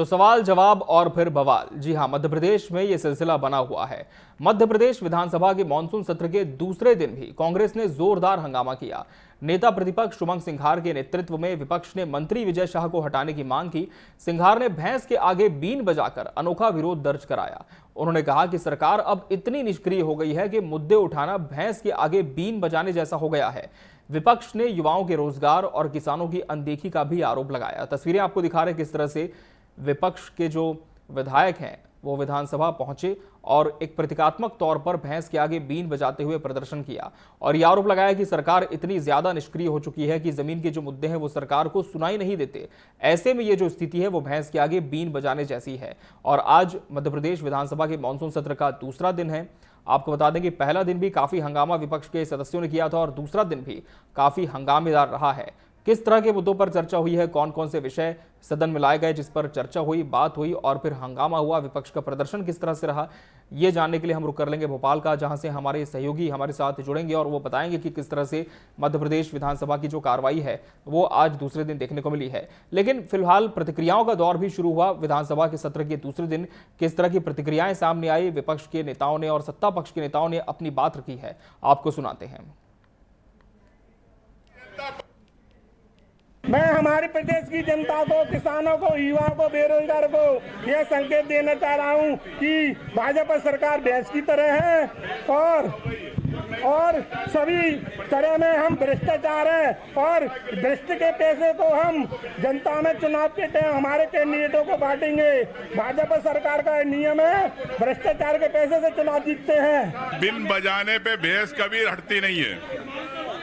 तो सवाल जवाब और फिर बवाल। जी हां, मध्य प्रदेश में यह सिलसिला बना हुआ है। मध्य प्रदेश विधानसभा के मानसून सत्र के दूसरे दिन भी कांग्रेस ने जोरदार हंगामा किया। नेता प्रतिपक्ष शुभंकर सिंघार के नेतृत्व में विपक्ष ने मंत्री विजय शाह को हटाने की मांग की। सिंघार ने भैंस के आगे बीन बजाकर अनोखा विरोध दर्ज कराया। उन्होंने कहा कि सरकार अब इतनी निष्क्रिय हो गई है कि मुद्दे उठाना भैंस के आगे बीन बजाने जैसा हो गया है। विपक्ष ने युवाओं के रोजगार और किसानों की अनदेखी का भी आरोप लगाया। तस्वीरें आपको दिखा रहे किस तरह से विपक्ष के जो विधायक हैं वो विधानसभा पहुंचे और एक प्रतीकात्मक तौर पर भैंस के आगे बीन बजाते हुए प्रदर्शन किया और यह आरोप लगाया कि सरकार इतनी ज्यादा निष्क्रिय हो चुकी है कि जमीन के जो मुद्दे हैं वो सरकार को सुनाई नहीं देते। ऐसे में ये जो स्थिति है वो भैंस के आगे बीन बजाने जैसी है। और आज मध्य प्रदेश विधानसभा के मानसून सत्र का दूसरा दिन है। आपको बता दें कि पहला दिन भी काफी हंगामा विपक्ष के सदस्यों ने किया था और दूसरा दिन भी काफी हंगामेदार रहा है। किस तरह के मुद्दों पर चर्चा हुई है, कौन कौन से विषय सदन में लाए गए जिस पर चर्चा हुई, बात हुई और फिर हंगामा हुआ, विपक्ष का प्रदर्शन किस तरह से रहा, ये जानने के लिए हम रुख कर लेंगे भोपाल का, जहां से हमारे सहयोगी हमारे साथ जुड़ेंगे और वो बताएंगे कि किस तरह से मध्य प्रदेश विधानसभा की जो कार्रवाई है वो आज दूसरे दिन देखने को मिली है। लेकिन फिलहाल प्रतिक्रियाओं का दौर भी शुरू हुआ। विधानसभा के सत्र के दूसरे दिन किस तरह की प्रतिक्रियाएं सामने आई, विपक्ष के नेताओं ने और सत्ता पक्ष के नेताओं ने अपनी बात रखी है, आपको सुनाते हैं। मैं हमारे प्रदेश की जनता को, किसानों को, युवाओं को, बेरोजगार को यह संकेत देना चाह रहा हूं कि भाजपा सरकार भैंस की तरह है और सभी तरह में हम भ्रष्टाचार है और भ्रष्ट के पैसे को हम जनता में चुनाव के टाइम हमारे कैंडिडेटों को बांटेंगे। भाजपा सरकार का नियम है, भ्रष्टाचार के पैसे से चुनाव जीतते हैं। बिन बजाने पे भैंस कभी हटती नहीं है।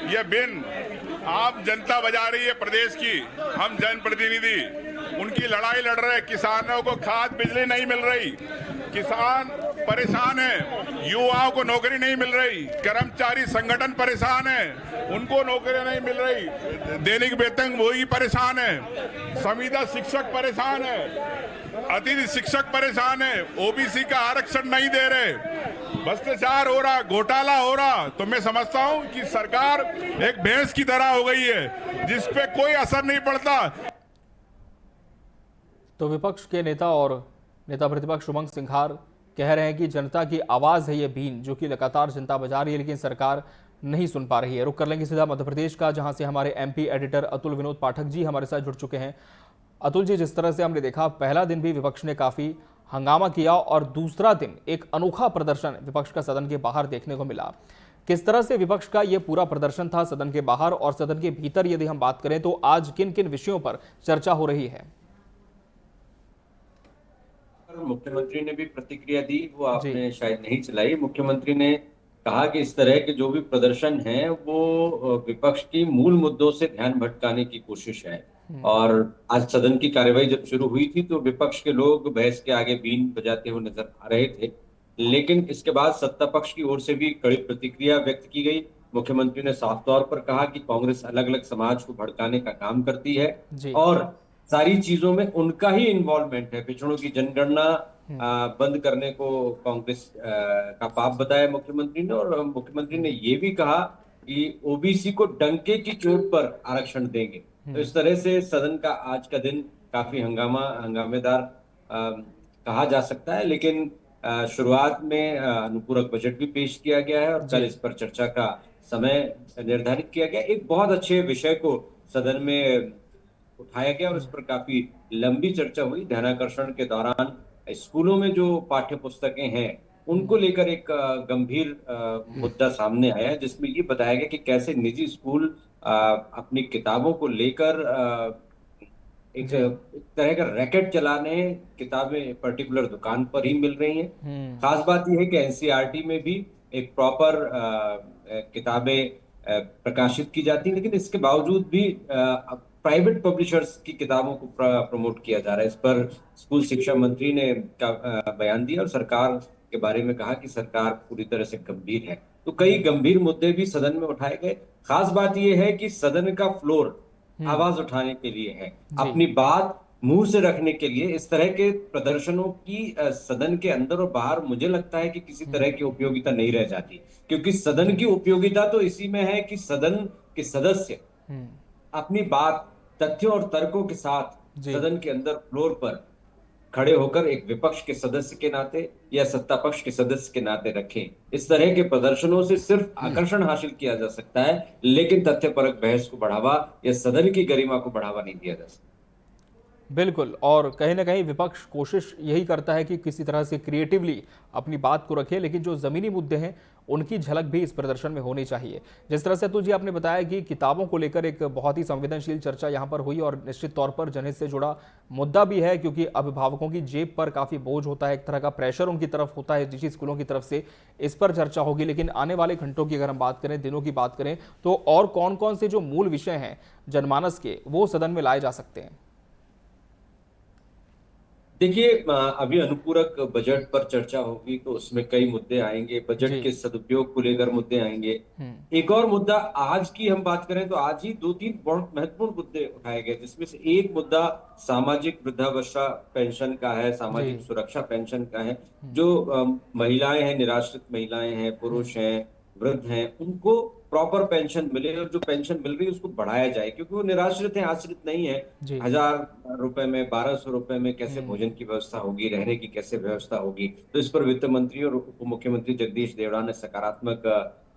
ये बिन आप जनता बजा रही है प्रदेश की, हम जनप्रतिनिधि उनकी लड़ाई लड़ रहे हैं। किसानों को खाद बिजली नहीं मिल रही, किसान परेशान है, युवाओं को नौकरी नहीं मिल रही, कर्मचारी संगठन परेशान है, उनको नौकरी नहीं मिल रही, दैनिक वेतन वही परेशान है, संविदा शिक्षक परेशान है, अतिथि शिक्षक परेशान है, ओबीसी का आरक्षण नहीं दे रहे, भ्रष्टाचार हो रहा, घोटाला हो रहा। तो मैं समझता हूं कि सरकार एक भैंस की तरह हो गई है जिस पे कोई असर नहीं पड़ता। तो विपक्ष के नेता और नेता प्रतिपक्ष शुभंकर सिंघार कह रहे हैं कि जनता की आवाज है ये बीन, जो कि लगातार जनता बजा रही है लेकिन सरकार नहीं सुन पा रही है। रुक कर लेंगे सीधा मध्य प्रदेश का, जहां से हमारे एमपी एडिटर अतुल विनोद पाठक जी हमारे साथ जुड़ चुके हैं। अतुल जी, जिस तरह से हमने देखा पहला दिन भी विपक्ष ने काफी हंगामा किया और दूसरा दिन एक अनोखा प्रदर्शन विपक्ष का सदन के बाहर देखने को मिला। किस तरह से विपक्ष का यह पूरा प्रदर्शन था सदन के बाहर और सदन के भीतर यदि हम बात करें तो आज किन किन विषयों पर चर्चा हो रही है? मुख्यमंत्री ने भी प्रतिक्रिया दी, वो आपने शायद नहीं चलाई। मुख्यमंत्री ने कहा कि इस तरह के जो भी प्रदर्शन है वो विपक्ष की मूल मुद्दों से ध्यान भटकाने की कोशिश है। और आज सदन की कार्यवाही जब शुरू हुई थी तो विपक्ष के लोग भैंस के आगे बीन बजाते हुए नजर आ रहे थे, लेकिन इसके बाद सत्ता पक्ष की ओर से भी कड़ी प्रतिक्रिया व्यक्त की गई। मुख्यमंत्री ने साफ तौर पर कहा कि कांग्रेस अलग अलग समाज को भड़काने का काम करती है और सारी चीजों में उनका ही इन्वॉल्वमेंट है। पिछड़ों की जनगणना बंद करने को कांग्रेस का पाप बताया मुख्यमंत्री ने, और मुख्यमंत्री ने ये भी कहा कि ओबीसी को डंके की चोट पर आरक्षण देंगे। तो इस तरह से सदन का आज का दिन काफी हंगामेदार कहा जा सकता है। लेकिन शुरुआत में अनुपूरक बजट भी पेश किया गया है और कल इस पर चर्चा का समय निर्धारित किया गया। एक बहुत अच्छे विषय को सदन में उठाया गया और इस पर काफी लंबी चर्चा हुई। ध्यानाकर्षण के दौरान स्कूलों में जो पाठ्य पुस्तकें हैं उनको लेकर एक गंभीर मुद्दा सामने आया, जिसमें ये बताया गया कि कैसे निजी स्कूल अपनी किताबों को लेकर एक तरह का रैकेट चलाने, किताबें पर्टिकुलर दुकान पर ही मिल रही हैं। खास बात यह है कि एनसीईआरटी में भी एक प्रॉपर किताबें प्रकाशित की जाती हैं, लेकिन इसके बावजूद भी प्राइवेट पब्लिशर्स की किताबों को प्रमोट किया जा रहा है। इस पर स्कूल शिक्षा मंत्री ने बयान दिया और सरकार के बारे में कहा कि सरकार पूरी तरह से गंभीर है। तो कई गंभीर मुद्दे भी सदन में उठाए गए। खास बात यह है कि सदन का फ्लोर आवाज उठाने के लिए है, अपनी बात मुंह से रखने के लिए। इस तरह के प्रदर्शनों की सदन के अंदर और बाहर मुझे लगता है कि किसी तरह की उपयोगिता नहीं रह जाती, क्योंकि सदन की उपयोगिता तो इसी में है कि सदन के सदस्य अपनी बात तथ्यों और तर्कों के साथ सदन के अंदर फ्लोर पर खड़े होकर एक विपक्ष के सदस्य के नाते या सत्ता पक्ष के सदस्य के नाते रखें। इस तरह के प्रदर्शनों से सिर्फ आकर्षण हासिल किया जा सकता है, लेकिन तथ्यपरक बहस को बढ़ावा या सदन की गरिमा को बढ़ावा नहीं दिया जा सकता। बिल्कुल, और कहीं ना कहीं विपक्ष कोशिश यही करता है कि किसी तरह से क्रिएटिवली अपनी बात को रखे, लेकिन जो ज़मीनी मुद्दे हैं उनकी झलक भी इस प्रदर्शन में होनी चाहिए। जिस तरह से अतुल जी आपने बताया कि किताबों को लेकर एक बहुत ही संवेदनशील चर्चा यहाँ पर हुई, और निश्चित तौर पर जनहित से जुड़ा मुद्दा भी है, क्योंकि अभिभावकों की जेब पर काफ़ी बोझ होता है, एक तरह का प्रेशर उनकी तरफ होता है निजी स्कूलों की तरफ से। इस पर चर्चा होगी, लेकिन आने वाले घंटों की अगर हम बात करें, दिनों की बात करें, तो और कौन कौन से जो मूल विषय हैं जनमानस के, वो सदन में लाए जा सकते हैं? देखिए, अभी अनुपूरक बजट पर चर्चा होगी तो उसमें कई मुद्दे आएंगे, बजट जी। के सदुपयोग को लेकर मुद्दे आएंगे। एक और मुद्दा आज की हम बात करें तो आज ही 2-3 बहुत महत्वपूर्ण मुद्दे उठाए गए, जिसमें से एक मुद्दा सामाजिक वृद्धावस्था पेंशन का है, सामाजिक जी। सुरक्षा पेंशन का है। जो महिलाएं हैं, निराश्रित महिलाएं हैं, पुरुष हैं, वृद्ध हैं, उनको प्रॉपर पेंशन मिले और जो पेंशन मिल रही है उसको बढ़ाया जाए, क्योंकि वो निराश्रित हैं, आश्रित नहीं है। जी। 1000 रुपए में, 1200 रुपए में कैसे भोजन की व्यवस्था होगी, रहने की कैसे व्यवस्था होगी? तो इस पर वित्त मंत्री और उप मुख्यमंत्री जगदीश देवड़ा ने सकारात्मक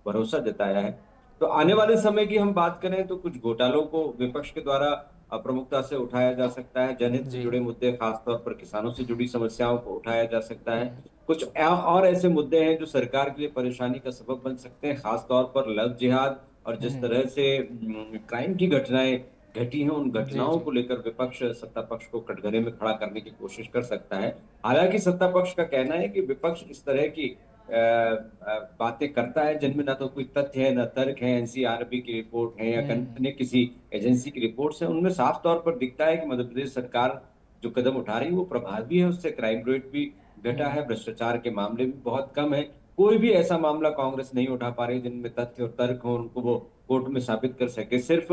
भरोसा जताया है। तो आने वाले समय की हम बात करें तो कुछ घोटालों को विपक्ष के द्वारा प्रमुखता से उठाया जा सकता है। जनहित से जी। जुड़े मुद्दे, खासतौर पर किसानों से जुड़ी समस्याओं को उठाया जा सकता है। कुछ और ऐसे मुद्दे हैं जो सरकार के लिए परेशानी का सबब बन सकते हैं, खासतौर पर लव जिहाद और जिस तरह से क्राइम की घटनाएं घटी हैं, उन जी। घटनाओं जी। को लेकर विपक्ष सत्ता पक्ष को कटघरे में खड़ा करने की कोशिश कर सकता है। हालांकि सत्ता पक्ष का कहना है कि विपक्ष इस तरह की बातें करता है जिनमें ना तो कोई तथ्य है, ना तर्क है। एनसीआरबी की रिपोर्ट है या अन्य किसी एजेंसी की रिपोर्ट्स है, उनमें साफ तौर पर दिखता है कि मध्य प्रदेश सरकार जो कदम उठा रही है वो प्रभावी है, उससे क्राइम रेट भी घटा है, भ्रष्टाचार के मामले भी बहुत कम है। कोई भी ऐसा मामला कांग्रेस नहीं उठा पा रही जिनमें तथ्य और तर्क हो, उनको वो कोर्ट में साबित कर सके। सिर्फ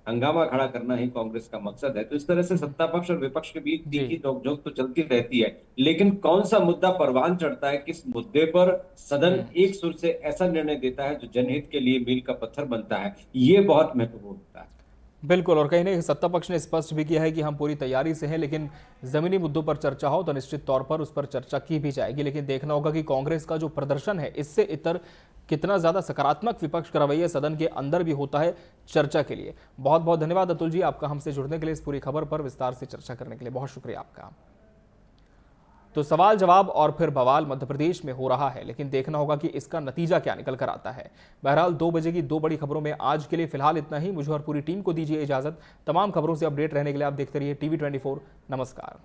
हंगामा खड़ा करना ही कांग्रेस का मकसद है। तो इस तरह से सत्ता पक्ष और विपक्ष के बीच जी। तीखी नोकझोंक तो चलती रहती है, लेकिन कौन सा मुद्दा परवान चढ़ता है, किस मुद्दे पर सदन एक सुर से ऐसा निर्णय देता है जो जनहित के लिए मील का पत्थर बनता है, ये बहुत महत्वपूर्ण होता है। बिल्कुल, और कहीं ना सत्ता पक्ष ने स्पष्ट भी किया है कि हम पूरी तैयारी से हैं, लेकिन जमीनी मुद्दों पर चर्चा हो तो निश्चित तौर पर उस पर चर्चा की भी जाएगी। लेकिन देखना होगा कि कांग्रेस का जो प्रदर्शन है, इससे इतर कितना ज्यादा सकारात्मक विपक्ष का रवैया सदन के अंदर भी होता है चर्चा के लिए। बहुत बहुत धन्यवाद अतुल जी, आपका हमसे जुड़ने के लिए, इस पूरी खबर पर विस्तार से चर्चा करने के लिए बहुत शुक्रिया आपका। तो सवाल जवाब और फिर बवाल मध्य प्रदेश में हो रहा है, लेकिन देखना होगा कि इसका नतीजा क्या निकल कर आता है। बहरहाल 2 बजे की 2 बड़ी खबरों में आज के लिए फिलहाल इतना ही। मुझे और पूरी टीम को दीजिए इजाजत। तमाम खबरों से अपडेट रहने के लिए आप देखते रहिए TV24। नमस्कार।